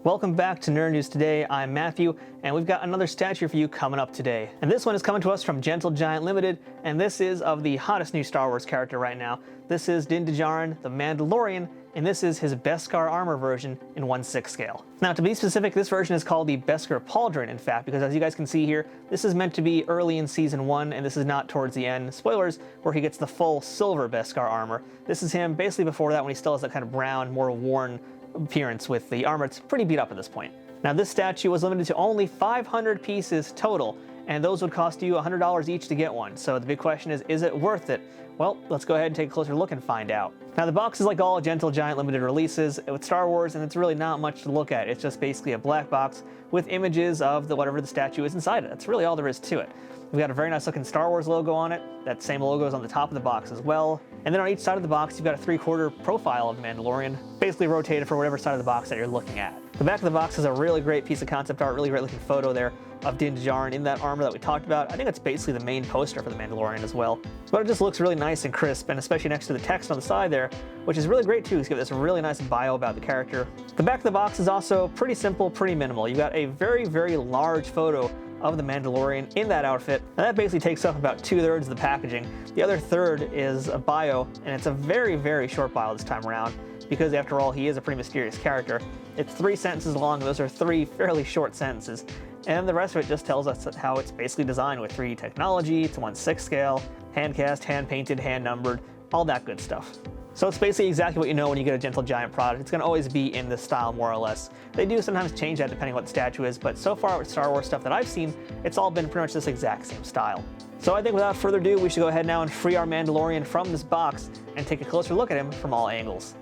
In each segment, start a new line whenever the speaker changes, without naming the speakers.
Welcome back to Nerd News Today. I'm Matthew, and we've got another statue for you coming up today. And this one is coming to us from Gentle Giant Limited, and this is of the hottest new Star Wars character right now. This is Din Djarin, the Mandalorian, and this is his Beskar armor version in 1/6 scale. Now, to be specific, this version is called the Beskar Pauldron, in fact, because as you guys can see here, this is meant to be early in Season 1, and this is not towards the end. Spoilers, where he gets the full silver Beskar armor. This is him basically before that when he still has that kind of brown, more worn appearance with the armor. It's pretty beat up at this point. Now, this statue was limited to only 500 pieces total, and those would cost you $100 each to get one. So the big question is it worth it? Well, let's go ahead and take a closer look and find out. Now, the box is like all Gentle Giant Limited releases with Star Wars, and it's really not much to look at. It's just basically a black box with images of whatever the statue is inside it. That's really all there is to it. We've got a very nice looking Star Wars logo on it. That same logo is on the top of the box as well. And then on each side of the box, you've got a 3/4 profile of the Mandalorian, basically rotated for whatever side of the box that you're looking at. The back of the box is a really great piece of concept art, really great looking photo there of Din Djarin in that armor that we talked about. I think it's basically the main poster for the Mandalorian as well. But it just looks really nice and crisp, and especially next to the text on the side there, which is really great too, to give this a really nice bio about the character. The back of the box is also pretty simple, pretty minimal. You've got a very, very large photo of the Mandalorian in that outfit, and that basically takes up about 2/3 of the packaging. The other third is a bio, and it's a very, very short bio this time around, because after all, he is a pretty mysterious character. It's 3 sentences long, and those are 3 fairly short sentences. And the rest of it just tells us how it's basically designed with 3D technology, it's 1/6 scale, hand cast, hand painted, hand numbered, all that good stuff. So it's basically exactly what you know when you get a Gentle Giant product. It's going to always be in this style, more or less. They do sometimes change that depending on what the statue is, but so far with Star Wars stuff that I've seen, it's all been pretty much this exact same style. So I think without further ado, we should go ahead now and free our Mandalorian from this box and take a closer look at him from all angles.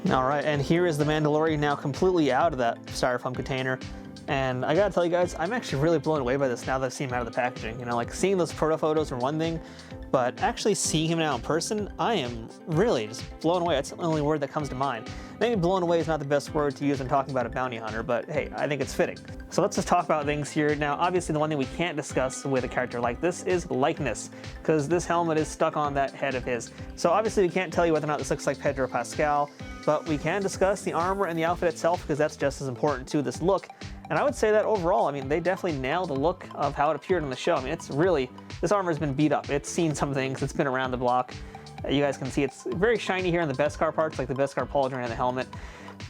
Alright, and here is the Mandalorian now completely out of that styrofoam container. And I gotta tell you guys, I'm actually really blown away by this now that I've seen him out of the packaging. You know, like seeing those proto photos are one thing, but actually seeing him now in person, I am really just blown away. That's the only word that comes to mind. Maybe blown away is not the best word to use when talking about a bounty hunter, but hey, I think it's fitting. So let's just talk about things here. Now, obviously the one thing we can't discuss with a character like this is likeness, because this helmet is stuck on that head of his. So obviously we can't tell you whether or not this looks like Pedro Pascal, but we can discuss the armor and the outfit itself, because that's just as important to this look. And I would say that overall, I mean, they definitely nailed the look of how it appeared on the show. I mean, it's really, this armor has been beat up. It's seen some things, it's been around the block. You guys can see it's very shiny here in the Beskar parts, like the Beskar Pauldron and the helmet.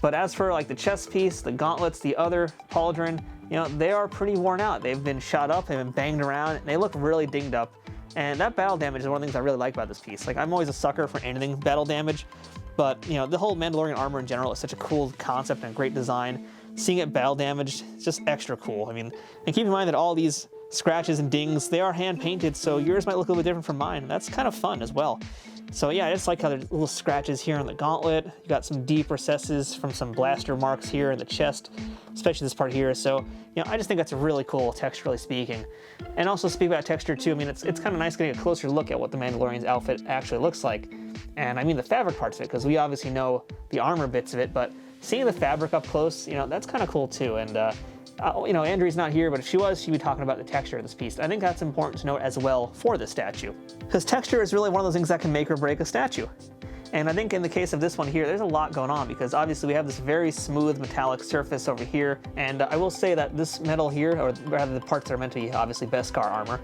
But as for like the chest piece, the gauntlets, the other Pauldron, you know, they are pretty worn out. They've been shot up, they've been banged around, and they look really dinged up. And that battle damage is one of the things I really like about this piece. Like, I'm always a sucker for anything battle damage, but you know, the whole Mandalorian armor in general is such a cool concept and great design. Seeing it battle damaged, it's just extra cool. I mean, and keep in mind that all these scratches and dings, they are hand painted, so yours might look a little bit different from mine. That's kind of fun as well. So yeah, I just like how there's little scratches here on the gauntlet. You got some deep recesses from some blaster marks here in the chest, especially this part here. So, you know, I just think that's really cool, texturally speaking. And also speak about texture too, I mean, it's kind of nice getting a closer look at what the Mandalorian's outfit actually looks like. And I mean the fabric parts of it, because we obviously know the armor bits of it, but seeing the fabric up close, you know, that's kind of cool too. And you know, Andrea's not here, but if she was, she'd be talking about the texture of this piece. I think that's important to note as well for this statue, because texture is really one of those things that can make or break a statue. And I think in the case of this one here, there's a lot going on, because obviously we have this very smooth metallic surface over here. And I will say that this metal here, or rather the parts that are meant to be obviously Beskar armor,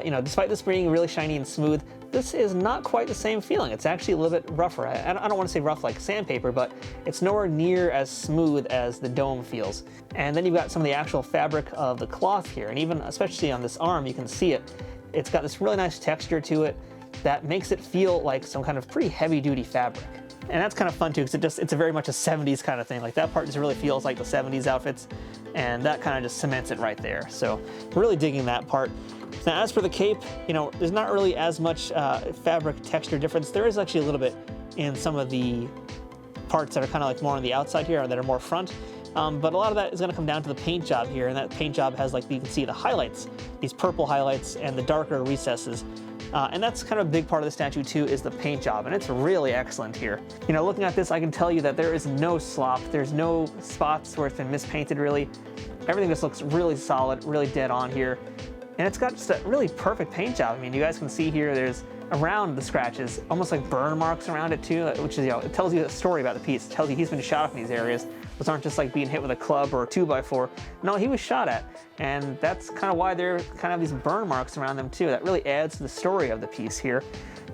you know, despite this being really shiny and smooth, this is not quite the same feeling. It's actually a little bit rougher. I don't want to say rough like sandpaper, but it's nowhere near as smooth as the dome feels. And then you've got some of the actual fabric of the cloth here, and even especially on this arm, you can see it. It's got this really nice texture to it that makes it feel like some kind of pretty heavy-duty fabric. And that's kind of fun too, because it's a very much a 70s kind of thing. Like, that part just really feels like the 70s outfits, and that kind of just cements it right there. So really digging that part. Now, as for the cape, you know, there's not really as much fabric texture difference. There is actually a little bit in some of the parts that are kind of like more on the outside here, or that are more front. But a lot of that is going to come down to the paint job here, and that paint job has, like, you can see the highlights, these purple highlights and the darker recesses. And that's kind of a big part of the statue too, is the paint job, and it's really excellent here. You know, looking at this, I can tell you that there is no slop, there's no spots where it's been mispainted really. Everything just looks really solid, really dead on here. And it's got just a really perfect paint job. I mean, you guys can see here, there's around the scratches, almost like burn marks around it too, which is, you know, it tells you a story about the piece. It tells you he's been shot up in these areas. Those aren't just like being hit with a club or a 2x4. No, he was shot at. And that's kind of why there kind of these burn marks around them too. That really adds to the story of the piece here.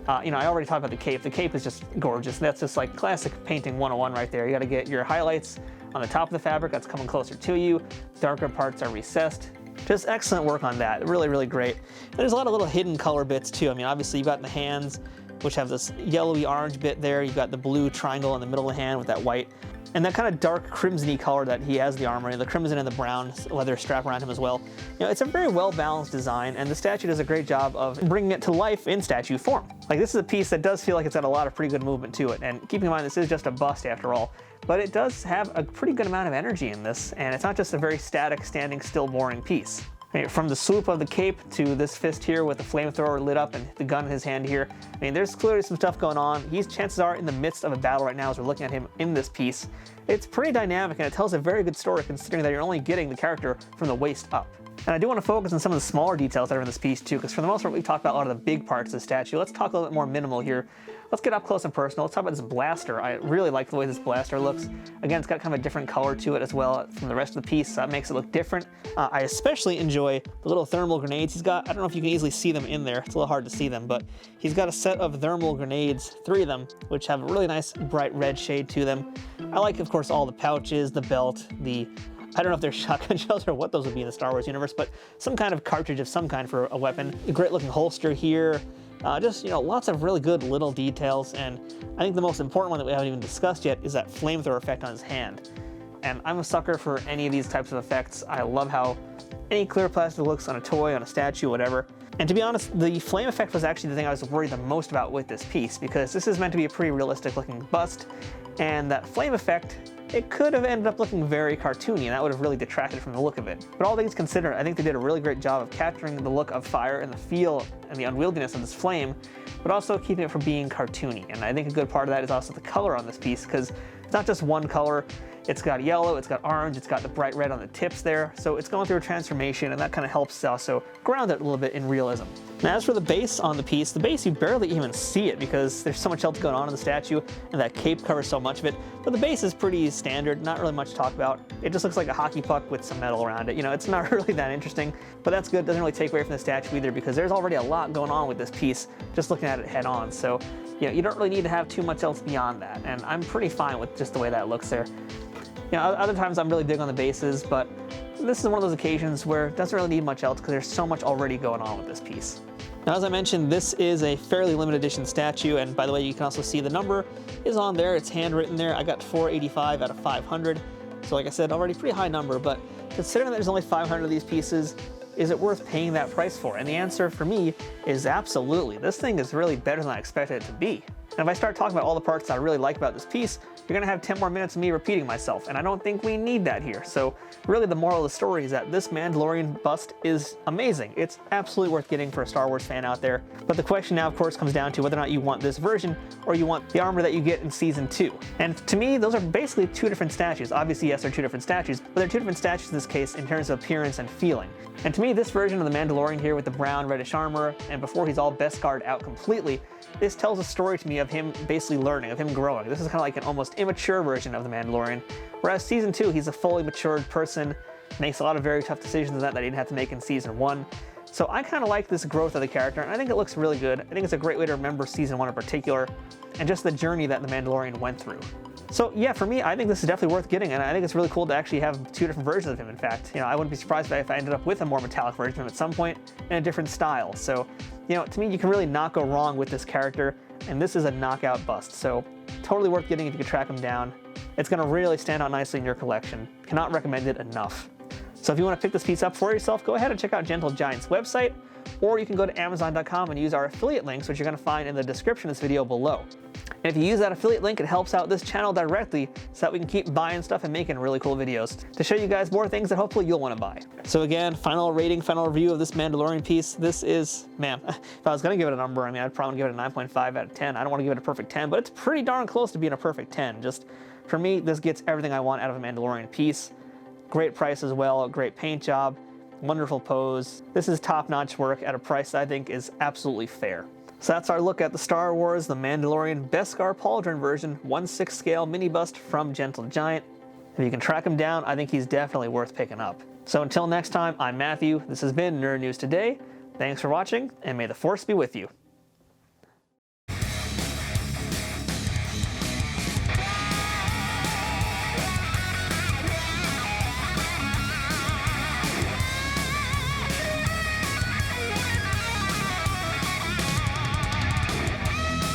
I already talked about the cape. The cape is just gorgeous. That's just like classic painting 101 right there. You got to get your highlights on the top of the fabric that's coming closer to you. Darker parts are recessed. Just excellent work on that. Really, really great. And there's a lot of little hidden color bits too. I mean, obviously you've got the hands, which have this yellowy orange bit there. You've got the blue triangle in the middle of the hand with that white. And that kind of dark crimson-y color that he has the armor in, the crimson and the brown leather strap around him as well. It's a very well-balanced design, and the statue does a great job of bringing it to life in statue form. Like, this is a piece that does feel like it's got a lot of pretty good movement to it, and keeping in mind this is just a bust after all, but it does have a pretty good amount of energy in this, and it's not just a very static, standing still, boring piece. From the swoop of the cape to this fist here with the flamethrower lit up and the gun in his hand here, I mean, there's clearly some stuff going on. Chances are in the midst of a battle right now as we're looking at him in this piece. It's pretty dynamic and it tells a very good story considering that you're only getting the character from the waist up. And I do want to focus on some of the smaller details that are in this piece too, because for the most part we've talked about a lot of the big parts of the statue. Let's talk a little bit more minimal here. Let's get up close and personal. Let's talk about this blaster. I really like the way this blaster looks. Again, it's got kind of a different color to it as well from the rest of the piece, so that makes it look different. I especially enjoy the little thermal grenades he's got. I don't know if you can easily see them in there. It's a little hard to see them, but he's got a set of thermal grenades, 3 of them, which have a really nice bright red shade to them. I like, of course, all the pouches, the belt, I don't know if they're shotgun shells or what those would be in the Star Wars universe, but some kind of cartridge of some kind for a weapon. A great looking holster here. Just, lots of really good little details, and I think the most important one that we haven't even discussed yet is that flamethrower effect on his hand. And I'm a sucker for any of these types of effects. I love how any clear plastic looks on a toy, on a statue, whatever. And to be honest, the flame effect was actually the thing I was worried the most about with this piece, because this is meant to be a pretty realistic looking bust, and that flame effect, it could have ended up looking very cartoony, and that would have really detracted from the look of it. But all things considered, I think they did a really great job of capturing the look of fire and the feel and the unwieldiness of this flame, but also keeping it from being cartoony. And I think a good part of that is also the color on this piece, because it's not just one color. It's got yellow, it's got orange, it's got the bright red on the tips there, so it's going through a transformation, and that kind of helps also ground it a little bit in realism. Now, as for the base on the piece you barely even see it because there's so much else going on in the statue, and that cape covers so much of it, but the base is pretty standard, not really much to talk about. It just looks like a hockey puck with some metal around it. It's not really that interesting, but that's good. It doesn't really take away from the statue either, because there's already a lot going on with this piece just looking at it head on, so you don't really need to have too much else beyond that, and I'm pretty fine with just the way that looks there. Other times I'm really big on the bases, but this is one of those occasions where it doesn't really need much else because there's so much already going on with this piece. Now, as I mentioned, this is a fairly limited edition statue, and by the way, you can also see the number is on there. It's handwritten there. I got 485 out of 500. So like I said, already pretty high number, but considering that there's only 500 of these pieces, is it worth paying that price for? And the answer for me is absolutely. This thing is really better than I expected it to be. And if I start talking about all the parts I really like about this piece, you're gonna have 10 more minutes of me repeating myself, and I don't think we need that here. So really the moral of the story is that this Mandalorian bust is amazing. It's absolutely worth getting for a Star Wars fan out there. But the question now, of course, comes down to whether or not you want this version or you want the armor that you get in Season 2. And to me, those are basically 2 different statues. Obviously, yes, they're 2 different statues, but they're 2 different statues in this case in terms of appearance and feeling. And to me, this version of the Mandalorian here with the brown reddish armor, and before he's all Beskar'd out completely, this tells a story to me of him basically learning, of him growing. This is kind of like an almost immature version of the Mandalorian, whereas Season 2, he's a fully matured person, makes a lot of very tough decisions in that he didn't have to make in Season 1. So I kind of like this growth of the character, and I think it looks really good. I think it's a great way to remember Season 1 in particular, and just the journey that the Mandalorian went through. So yeah, for me, I think this is definitely worth getting, and I think it's really cool to actually have 2 different versions of him, in fact. I wouldn't be surprised if I ended up with a more metallic version of him at some point in a different style. So, to me, you can really not go wrong with this character, and this is a knockout bust. So totally worth getting if you can track him down. It's gonna really stand out nicely in your collection. Cannot recommend it enough. So if you want to pick this piece up for yourself, go ahead and check out Gentle Giant's website, or you can go to Amazon.com and use our affiliate links, which you're going to find in the description of this video below. And if you use that affiliate link, it helps out this channel directly so that we can keep buying stuff and making really cool videos to show you guys more things that hopefully you'll want to buy. So again, final rating, final review of this Mandalorian piece. This is, man, if I was going to give it a number, I'd probably give it a 9.5 out of 10. I don't want to give it a perfect 10, but it's pretty darn close to being a perfect 10. Just for me, this gets everything I want out of a Mandalorian piece. Great price as well, great paint job, wonderful pose. This is top-notch work at a price that I think is absolutely fair. So that's our look at the Star Wars The Mandalorian Beskar Pauldron version 1/6 scale mini bust from Gentle Giant. If you can track him down, I think he's definitely worth picking up. So until next time, I'm Matthew. This has been Nerd News Today. Thanks for watching, and may the Force be with you.